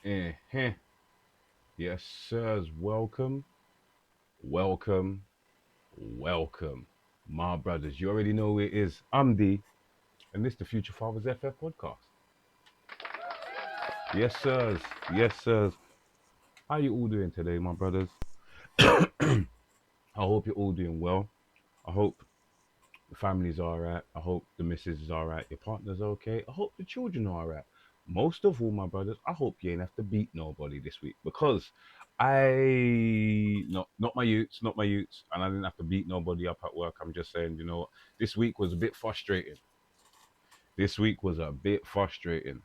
Eh. Yes, sirs. Welcome, welcome, welcome. My brothers, you already know who it is. I'm D, and this is the Future Fathers FF podcast. Yes, sirs. Yes, sirs. How you all doing today, my brothers? I hope you're all doing well. I hope the family's all right. I hope the missus is all right. Your partner's okay. I hope the children are all right. Most of all, my brothers, I hope you ain't have to beat nobody this week because not my youths, not my youths, and I didn't have to beat nobody up at work. I'm just saying, you know what, this week was a bit frustrating. This week was a bit frustrating.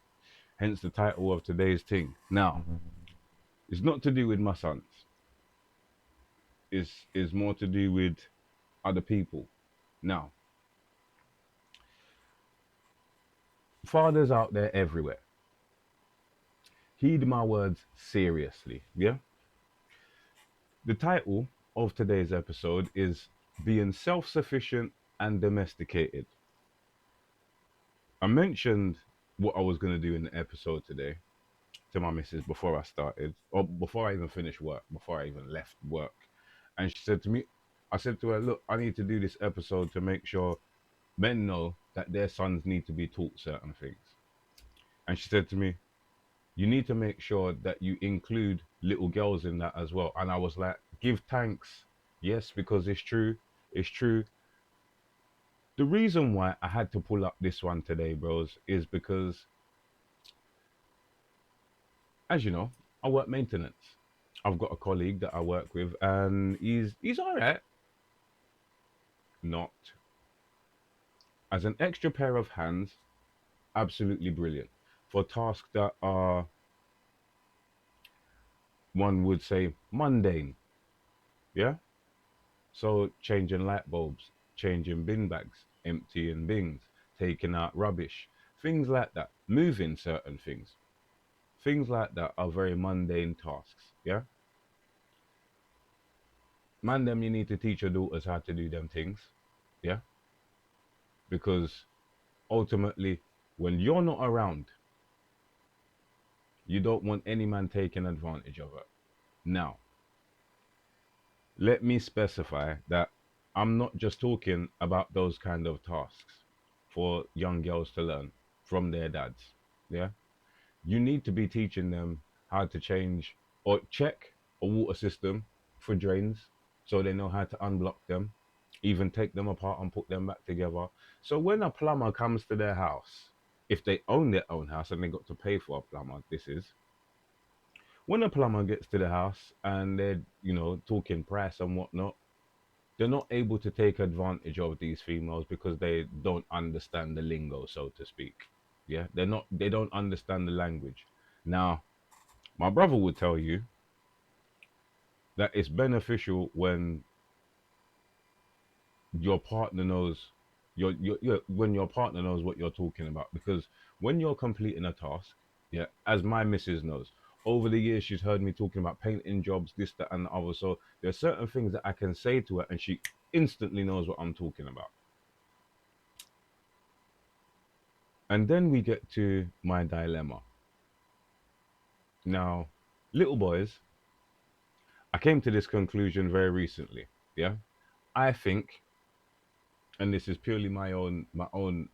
Hence the title of today's thing. Now, it's not to do with my sons. It's more to do with other people. Now, fathers out there everywhere, heed my words seriously. Yeah. The title of today's episode is Being Self Sufficient and Domesticated. I mentioned what I was going to do in the episode today to my missus before I started, or before I even finished work, before I even left work. And she said to me, I said to her, look, I need to do this episode to make sure men know that their sons need to be taught certain things. And she said to me, you need to make sure that you include little girls in that as well. And I was like, give thanks. Yes, because it's true. It's true. The reason why I had to pull up this one today, bros, is because, as you know, I work maintenance. I've got a colleague that I work with, and he's all right. Not as an extra pair of hands, absolutely brilliant for tasks that are, one would say, mundane. Yeah. So changing light bulbs, changing bin bags, emptying bins, taking out rubbish, things like that, moving certain things like that are very mundane tasks. Yeah, man, them you need to teach your daughters how to do them things. Yeah, because ultimately, when you're not around, you don't want any man taking advantage of it. Now, let me specify that I'm not just talking about those kind of tasks for young girls to learn from their dads. Yeah. You need to be teaching them how to change or check a water system for drains so they know how to unblock them, even take them apart and put them back together. So when a plumber comes to their house, if they own their own house and they got to pay for a plumber, this is when a plumber gets to the house and they're, talking price and whatnot, they're not able to take advantage of these females because they don't understand the lingo, so to speak. Yeah, they don't understand the language. Now, my brother would tell you that it's beneficial when your partner knows when your partner knows what you're talking about, because when you're completing a task, yeah, as my missus knows, over the years she's heard me talking about painting jobs, this, that, and the other. So there's certain things that I can say to her and she instantly knows what I'm talking about. And then we get to my dilemma. Now, little boys, I came to this conclusion very recently. Yeah. I think, and this is purely my own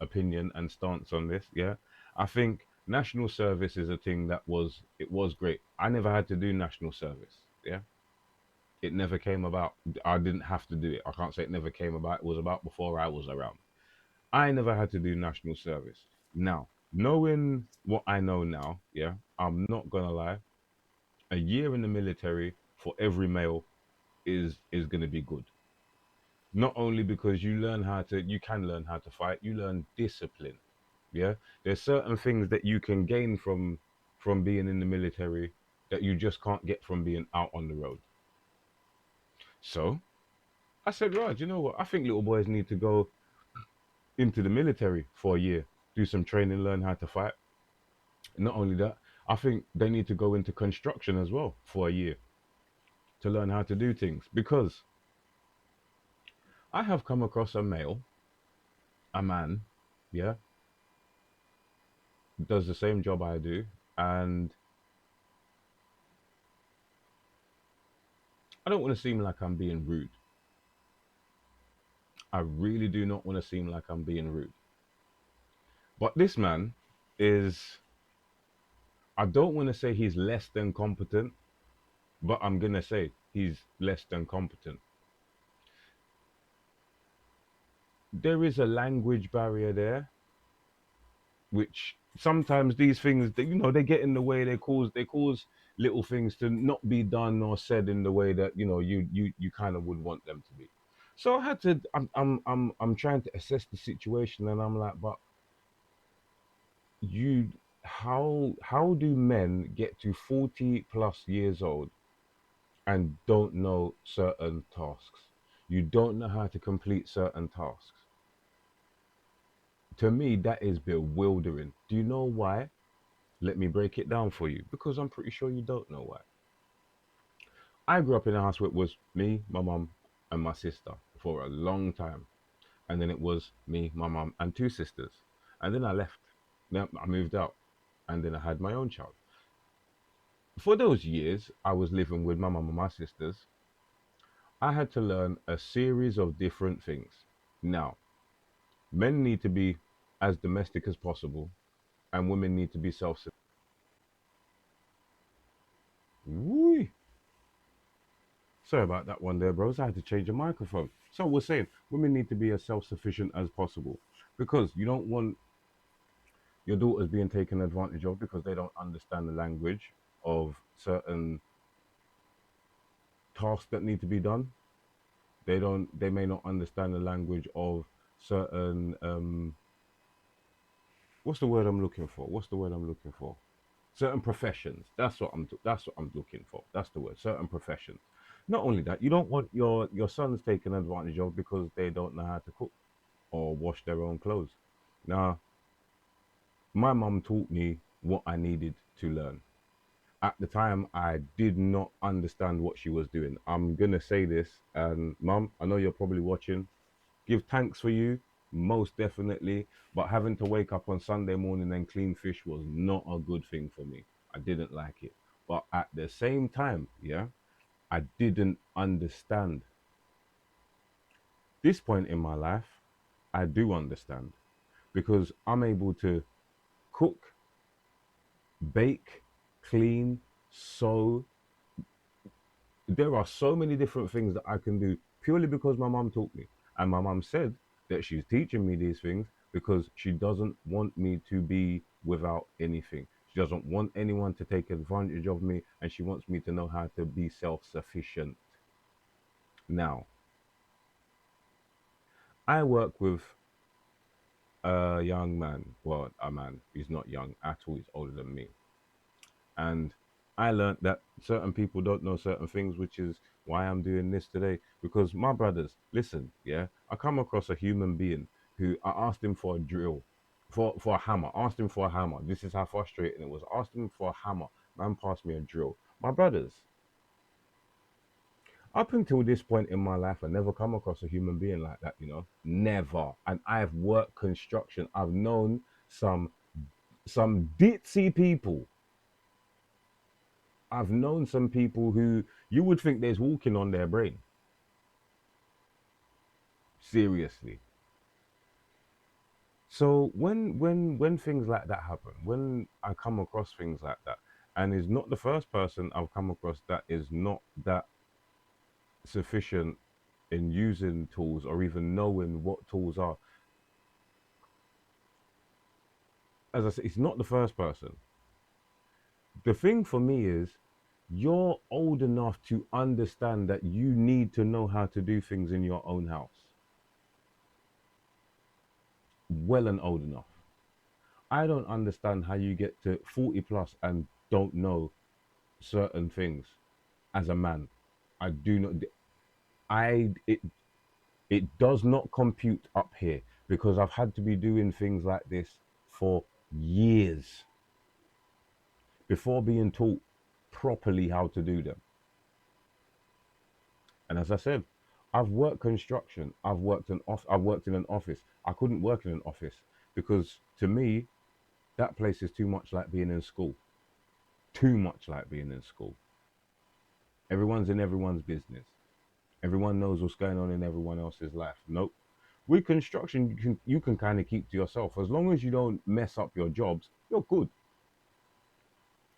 opinion and stance on this, yeah. I think national service is a thing that was great. I never had to do national service. Yeah. It never came about. I didn't have to do it. I can't say it never came about. It was about before I was around. I never had to do national service. Now, knowing what I know now, yeah, I'm not gonna lie, a year in the military for every male is going to be good. Not only because you can learn how to fight, you learn discipline. Yeah, there's certain things that you can gain from being in the military that you just can't get from being out on the road. So I said, right, you know what, I think little boys need to go into the military for a year, do some training, learn how to fight. Not only that, I think they need to go into construction as well for a year to learn how to do things, because I have come across a man, yeah, does the same job I do, and I don't want to seem like I'm being rude. I really do not want to seem like I'm being rude. But this man is, I don't want to say he's less than competent, but I'm going to say he's less than competent. There is a language barrier there, which sometimes these things, they get in the way. They cause little things to not be done or said in the way that you kind of would want them to be. So I had to. I'm trying to assess the situation, and I'm like, but you, how do men get to 40 plus years old and don't know certain tasks? You don't know how to complete certain tasks. To me, that is bewildering. Do you know why? Let me break it down for you because I'm pretty sure you don't know why. I grew up in a house where it was me, my mum, and my sister for a long time. And then it was me, my mum, and two sisters. And then I left. Then I moved out. And then I had my own child. For those years, I was living with my mum and my sisters. I had to learn a series of different things. Now, men need to be as domestic as possible, and women need to be self sufficient. Sorry about that one there, bros. I had to change the microphone. So we're saying women need to be as self-sufficient as possible because you don't want your daughters being taken advantage of because they don't understand the language of certain tasks that need to be done. They may not understand the language of certain what's the word I'm looking for? What's the word I'm looking for? Certain professions. That's what I'm looking for. That's the word. Certain professions. Not only that, you don't want your sons taken advantage of because they don't know how to cook or wash their own clothes. Now, my mum taught me what I needed to learn. At the time, I did not understand what she was doing. I'm gonna say this, and mum, I know you're probably watching. Give thanks for you, most definitely. But having to wake up on Sunday morning and clean fish was not a good thing for me. I didn't like it. But at the same time, yeah, I didn't understand. This point in my life, I do understand because I'm able to cook, bake, clean, sew. There are so many different things that I can do purely because my mum taught me. And my mum said that she's teaching me these things because she doesn't want me to be without anything. She doesn't want anyone to take advantage of me, and she wants me to know how to be self sufficient. Now, I work with a young man. Well, a man. He's not young at all, he's older than me. And I learned that certain people don't know certain things, which is why I'm doing this today. Because my brothers, listen, yeah, I come across a human being who I asked him for a drill, for a hammer. Asked him for a hammer. This is how frustrating it was. Asked him for a hammer. Man passed me a drill. My brothers, up until this point in my life, I never come across a human being like that. Never. And I've worked construction. I've known some ditzy people. I've known some people who you would think there's walking on their brain. Seriously. So when things like that happen, when I come across things like that, and is not the first person I've come across that is not that sufficient in using tools or even knowing what tools are. As I said, it's not the first person. The thing for me is you're old enough to understand that you need to know how to do things in your own house. Well and old enough. I don't understand how you get to 40 plus and don't know certain things as a man. I do not. I it does not compute up here because I've had to be doing things like this for years before being taught properly how to do them. And as I said, I've worked construction. I've worked in an office. I couldn't work in an office because to me that place is too much like being in school. Too much like being in school. Everyone's in everyone's business. Everyone knows what's going on in everyone else's life. Nope. With construction, you can kind of keep to yourself. As long as you don't mess up your jobs, you're good.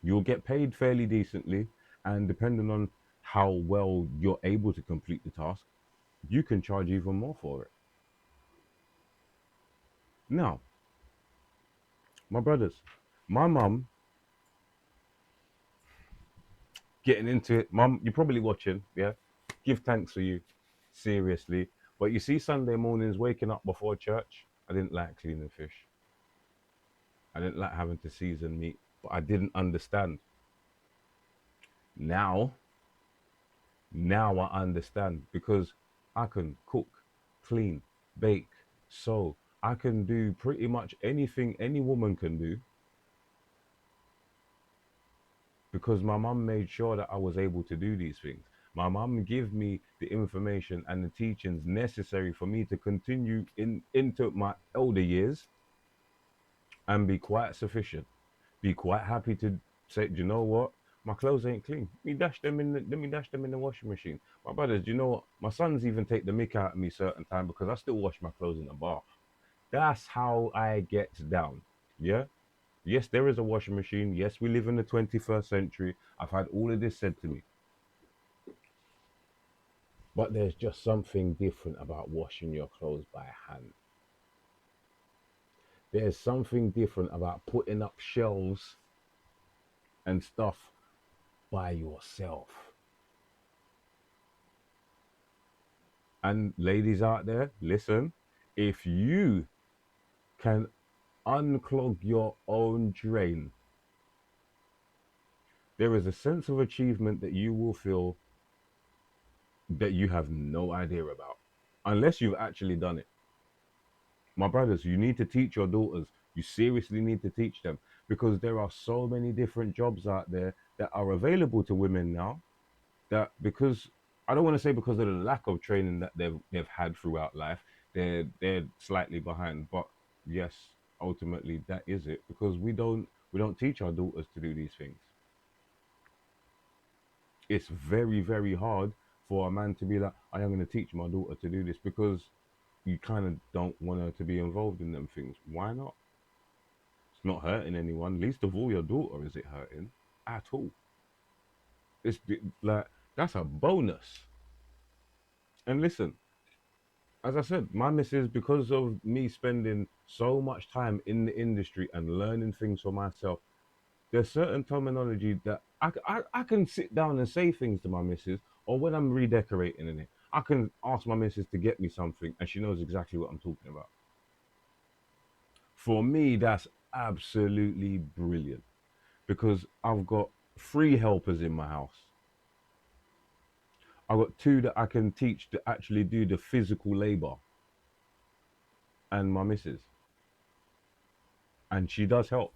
You'll get paid fairly decently, and depending on how well you're able to complete the task, you can charge even more for it. Now, my brothers, my mum getting into it. Mum, you're probably watching, yeah? Give thanks for you, seriously. But you see, Sunday mornings, waking up before church, I didn't like cleaning fish. I didn't like having to season meat, but I didn't understand. Now, now I understand because I can cook, clean, bake, sew. I can do pretty much anything any woman can do because my mum made sure that I was able to do these things. My mum gave me the information and the teachings necessary for me to continue into my elder years and be quite sufficient. Be quite happy to say, do you know what? My clothes ain't clean. Let me dash them in the washing machine. My brothers, do you know what? My sons even take the mick out of me certain time because I still wash my clothes in the bath. That's how I get down. Yeah. Yes, there is a washing machine. Yes, we live in the 21st century. I've had all of this said to me. But there's just something different about washing your clothes by hand. There's something different about putting up shelves and stuff by yourself. And ladies out there, listen, if you can unclog your own drain, there is a sense of achievement that you will feel that you have no idea about, unless you've actually done it. My brothers, you need to teach your daughters. You seriously need to teach them because there are so many different jobs out there that are available to women now that because I don't want to say because of the lack of training that they've had throughout life, they're slightly behind. But yes, ultimately that is it because we don't teach our daughters to do these things. It's very, very hard for a man to be like, I am going to teach my daughter to do this because you kind of don't want her to be involved in them things. Why not? It's not hurting anyone. Least of all your daughter is it hurting at all. It's like that's a bonus. And listen, as I said, my missus, because of me spending so much time in the industry and learning things for myself, there's certain terminology that I can sit down and say things to my missus, or when I'm redecorating in it, I can ask my missus to get me something, and she knows exactly what I'm talking about. For me, that's absolutely brilliant because I've got three helpers in my house. I've got two that I can teach to actually do the physical labor, and my missus, and she does help.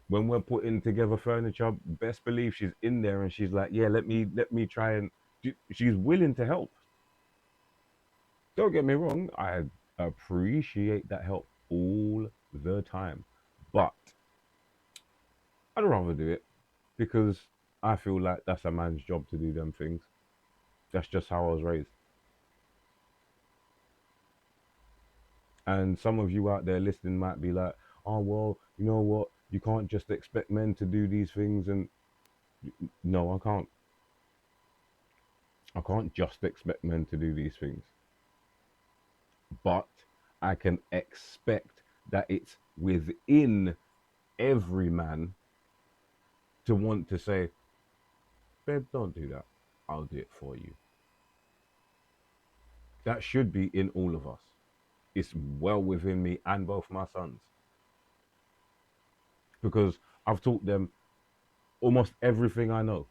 When we're putting together furniture, best believe she's in there and she's like, yeah, let me try and she's willing to help. Don't get me wrong, I appreciate that help all the time. But I'd rather do it because I feel like that's a man's job to do them things. That's just how I was raised. And some of you out there listening might be like, oh well, you know what? You can't just expect men to do these things and no, I can't. I can't just expect men to do these things. But I can expect that it's within every man to want to say, babe, don't do that. I'll do it for you. That should be in all of us. It's well within me and both my sons because I've taught them almost everything I know.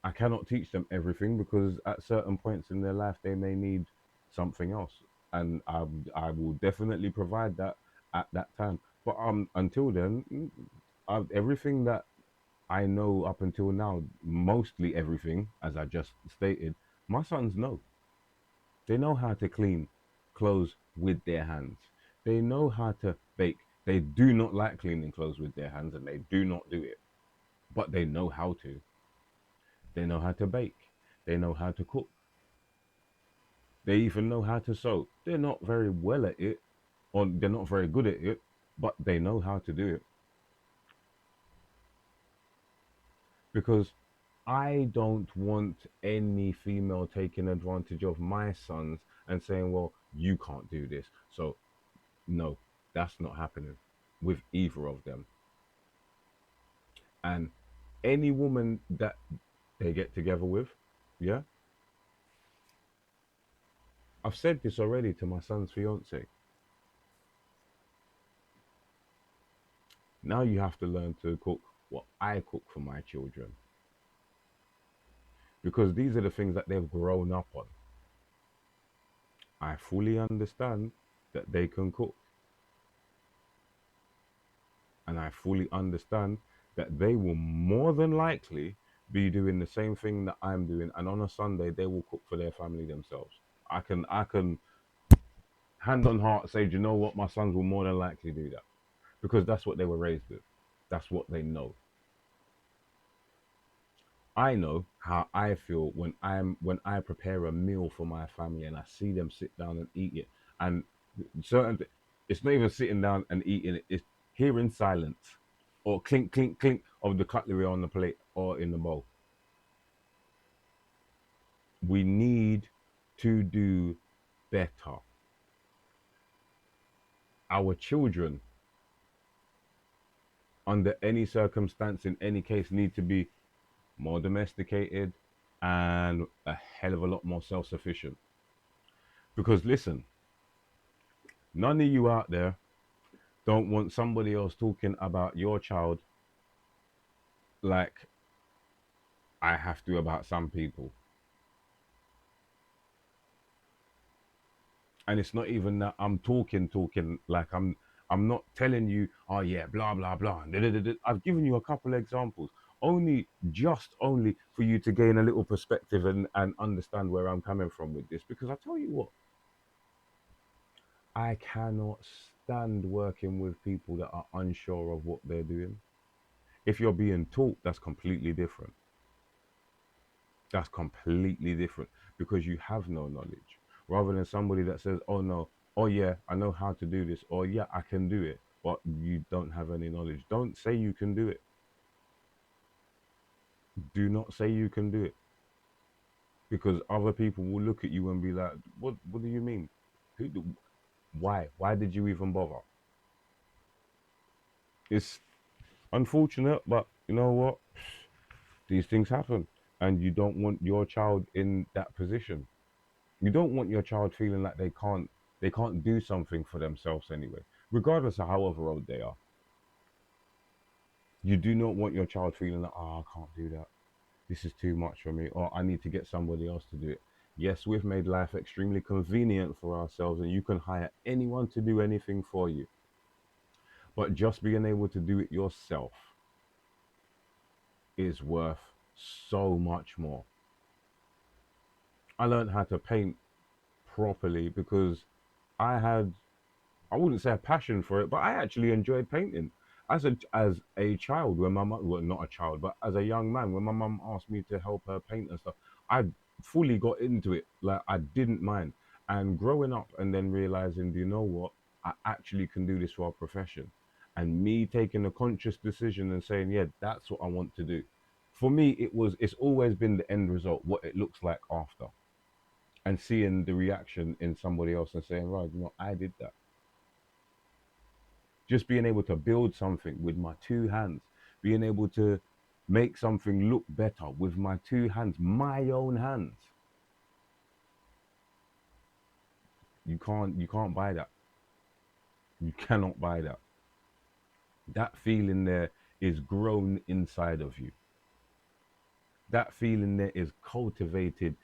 I cannot teach them everything because at certain points in their life they may need something else, and I will definitely provide that at that time. But until then, everything that I know up until now, mostly everything, as I just stated, my sons know. They know how to clean clothes with their hands. They know how to bake. They do not like cleaning clothes with their hands and they do not do it, but they know how to. They know how to bake. They know how to cook. They even know how to sew. They're not very well at it, or they're not very good at it, but they know how to do it. Because I don't want any female taking advantage of my sons and saying, well, you can't do this. So, no, that's not happening with either of them. And any woman that they get together with, yeah, I've said this already to my son's fiance. Now you have to learn to cook what I cook for my children because these are the things that they've grown up on. I fully understand that they can cook, and I fully understand that they will more than likely be doing the same thing that I'm doing, and on a Sunday they will cook for their family themselves. I can hand on heart say, do you know what, my sons will more than likely do that because that's what they were raised with. That's what they know. I know how I feel when I prepare a meal for my family and I see them sit down and eat it. And certain, it's not even sitting down and eating it. It's hearing silence or clink clink clink of the cutlery on the plate or in the bowl. We need to do better. Our children, under any circumstance, in any case, need to be more domesticated and a hell of a lot more self-sufficient. Because listen, none of you out there don't want somebody else talking about your child like I have to about some people. And it's not even that I'm talking like I'm not telling you, oh yeah, blah blah blah. I've given you a couple of examples. Only for you to gain a little perspective and understand where I'm coming from with this. Because I tell you what, I cannot stand working with people that are unsure of what they're doing. If you're being taught, that's completely different. That's completely different because you have no knowledge. Rather than somebody that says, oh no, oh yeah, I know how to do this, or yeah, I can do it, but you don't have any knowledge. Don't say you can do it. Do not say you can do it because other people will look at you and be like, what do you mean? Who do, why? Why did you even bother? It's unfortunate, but you know what? These things happen, and you don't want your child in that position. You don't want your child feeling like they can't do something for themselves anyway, regardless of however old they are. You do not want your child feeling like, oh, I can't do that. This is too much for me, or I need to get somebody else to do it. Yes, we've made life extremely convenient for ourselves, and you can hire anyone to do anything for you. But just being able to do it yourself is worth so much more. I learned how to paint properly because I had I wouldn't say a passion for it, but I actually enjoyed painting. As a child, when my mum, well, not a child, but as a young man, when my mum asked me to help her paint and stuff, I fully got into it. Like I didn't mind. And growing up and then realizing, do you know what? I actually can do this for a profession. And me taking a conscious decision and saying, yeah, that's what I want to do. For me, it's always been the end result, what it looks like after. And seeing the reaction in somebody else and saying, right, I did that. Just being able to build something with my two hands, being able to make something look better with my two hands, my own hands. You can't buy that. You cannot buy that. That feeling there is grown inside of you. That feeling there is cultivated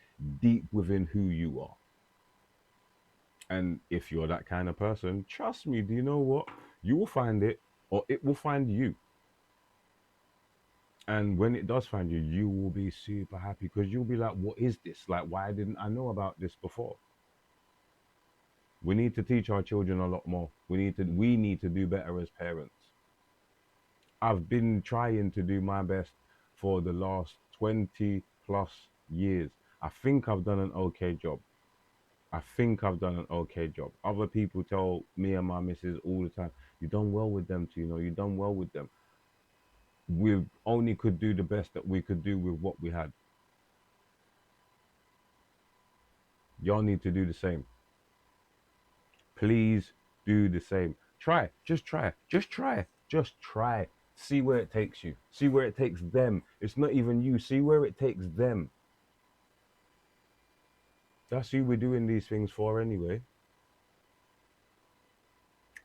deep within who you are. And if you're that kind of person, trust me, do you know what? You will find it or it will find you. And when it does find you, you will be super happy because you'll be like, what is this? Like, why didn't I know about this before? We need to teach our children a lot more. We need to do better as parents. I've been trying to do my best for the last 20. plus years. I think I've done an okay job. I think I've done an okay job. Other people tell me and my missus all the time, you done well with them too, you know, you done well with them. We only could do the best that we could do with what we had. Y'all need to do the same. Please do the same. Try, just try, just try, just try. See where it takes you. See where it takes them. It's not even you. See where it takes them. That's who we're doing these things for anyway.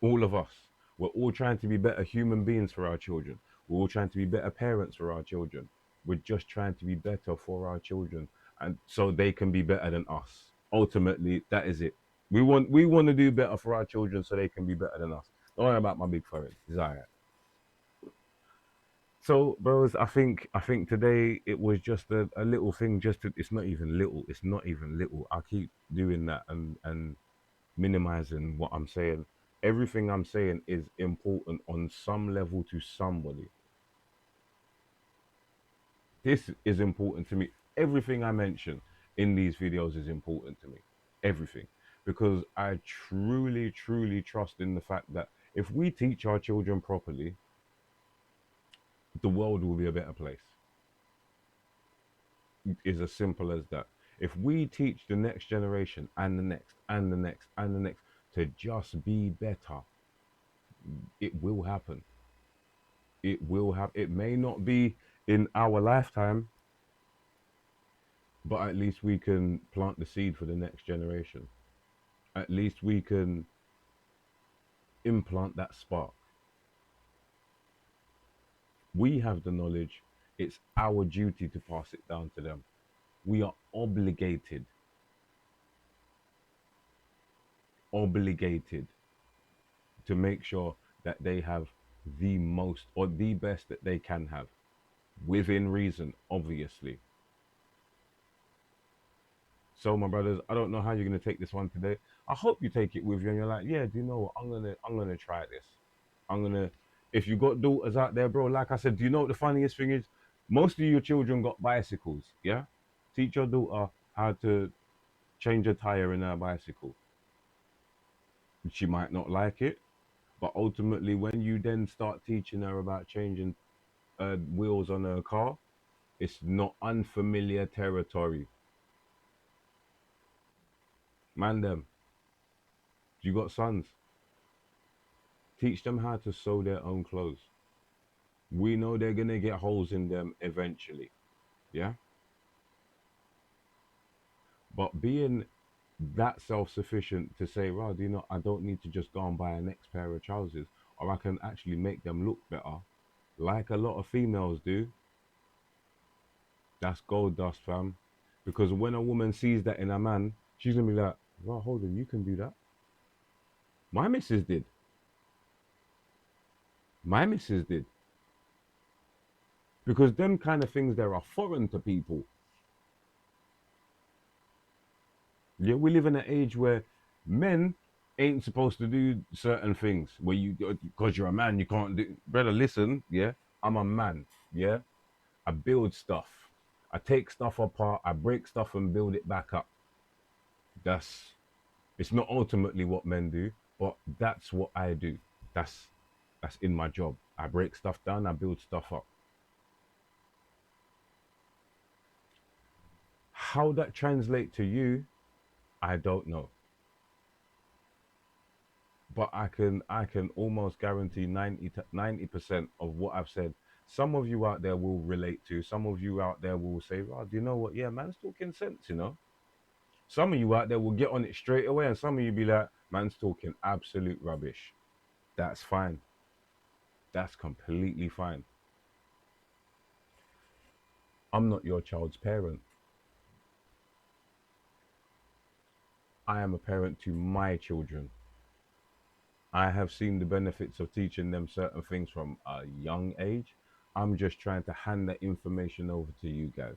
All of us. We're all trying to be better human beings for our children. We're all trying to be better parents for our children. We're just trying to be better for our children, and so they can be better than us. Ultimately, that is it. We want to do better for our children so they can be better than us. Don't worry about my big forehead. It's all right. So, bros, I think today it was just a little thing. Just to, it's not even little. It's not even little. I keep doing that and minimizing what I'm saying. Everything I'm saying is important on some level to somebody. This is important to me. Everything I mention in these videos is important to me. Everything. Because I truly, truly trust in the fact that if we teach our children properly, the world will be a better place. It is as simple as that. If we teach the next generation and the next and the next and the next to just be better, it will happen. It will have. It may not be in our lifetime, but at least we can plant the seed for the next generation. At least we can implant that spark. We have the knowledge. It's our duty to pass it down to them. We are obligated to make sure that they have the most or the best that they can have within reason, obviously. So, my brothers, I don't know how you're gonna take this one today. I hope you take it with you and you're like, yeah, do you know what? I'm gonna try this. I'm gonna. If you got daughters out there, bro, like I said, do you know what the funniest thing is? Most of your children got bicycles. Yeah, teach your daughter how to change a tire in her bicycle. She might not like it, but ultimately, when you then start teaching her about changing wheels on her car, it's not unfamiliar territory. Man, them, you got sons, teach them how to sew their own clothes. We know they're gonna get holes in them eventually, yeah. But being that self-sufficient to say, well, you know, I don't need to just go and buy a next pair of trousers, or I can actually make them look better, like a lot of females do. That's gold dust, fam. Because when a woman sees that in a man, she's gonna be like, well, hold on, you can do that. My missus did. My missus did. Because them kind of things there are foreign to people. Yeah, we live in an age where men ain't supposed to do certain things. Where you, because you're a man, you can't do. Brother, listen, yeah, I'm a man. Yeah, I build stuff. I take stuff apart. I break stuff and build it back up. That's. It's not ultimately what men do, but that's what I do. That's that's in my job. I break stuff down. I build stuff up. How that translate to you, I don't know. But I can almost guarantee 90% of what I've said. Some of you out there will relate to. Some of you out there will say, "Oh, do you know what? Yeah, man's talking sense, you know." Some of you out there will get on it straight away, and some of you be like, "Man's talking absolute rubbish." That's fine. That's completely fine. I'm not your child's parent. I am a parent to my children. I have seen the benefits of teaching them certain things from a young age. I'm just trying to hand that information over to you guys.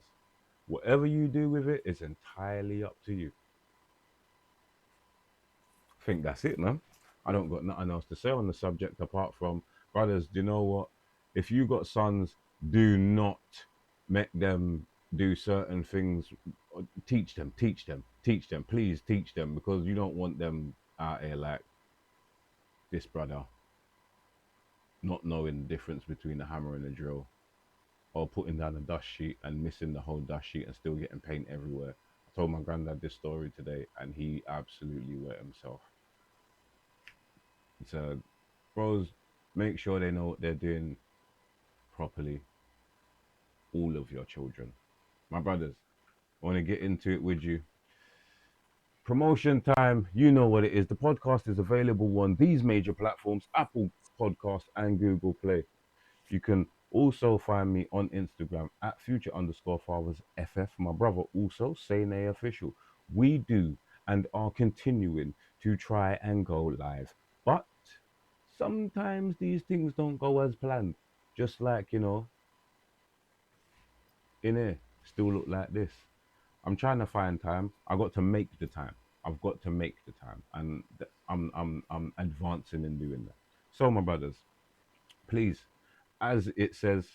Whatever you do with it is entirely up to you. I think that's it, man. I don't got nothing else to say on the subject apart from, brothers, do you know what? If you got sons, do not make them. do certain things. Teach them, teach them, teach them. Please teach them, because you don't want them out here like this brother not knowing the difference between a hammer and a drill, or putting down a dust sheet and missing the whole dust sheet and still getting paint everywhere. I told my granddad this story today, and he absolutely wet himself. So, bros, make sure they know what they're doing properly. All of your children, my brothers. I want to get into it with you. Promotion time, you know what it is. The podcast is available on these major platforms: Apple Podcast and Google Play. You can also find me on Instagram at future_fathersFF. My brother also, Sene Official. We do and are continuing to try and go live. But sometimes these things don't go as planned. Just like, in here, still look like this. I'm trying to find time. I got to make the time. I've got to make the time, and I'm advancing in doing that. So, my brothers, please, as it says,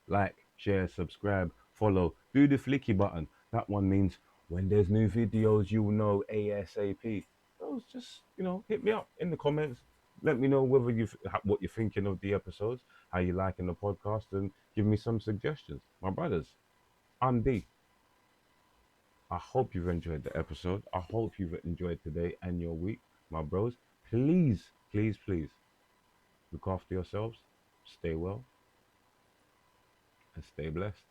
like, share, subscribe, follow, do the flicky button. That one means when there's new videos, you'll know ASAP. So just, hit me up in the comments. Let me know whether what you're thinking of the episodes, how you liking the podcast, and give me some suggestions. My brothers, I'm D. I hope you've enjoyed the episode. I hope you've enjoyed today and your week, my bros. Please, please, please look after yourselves, stay well, and stay blessed.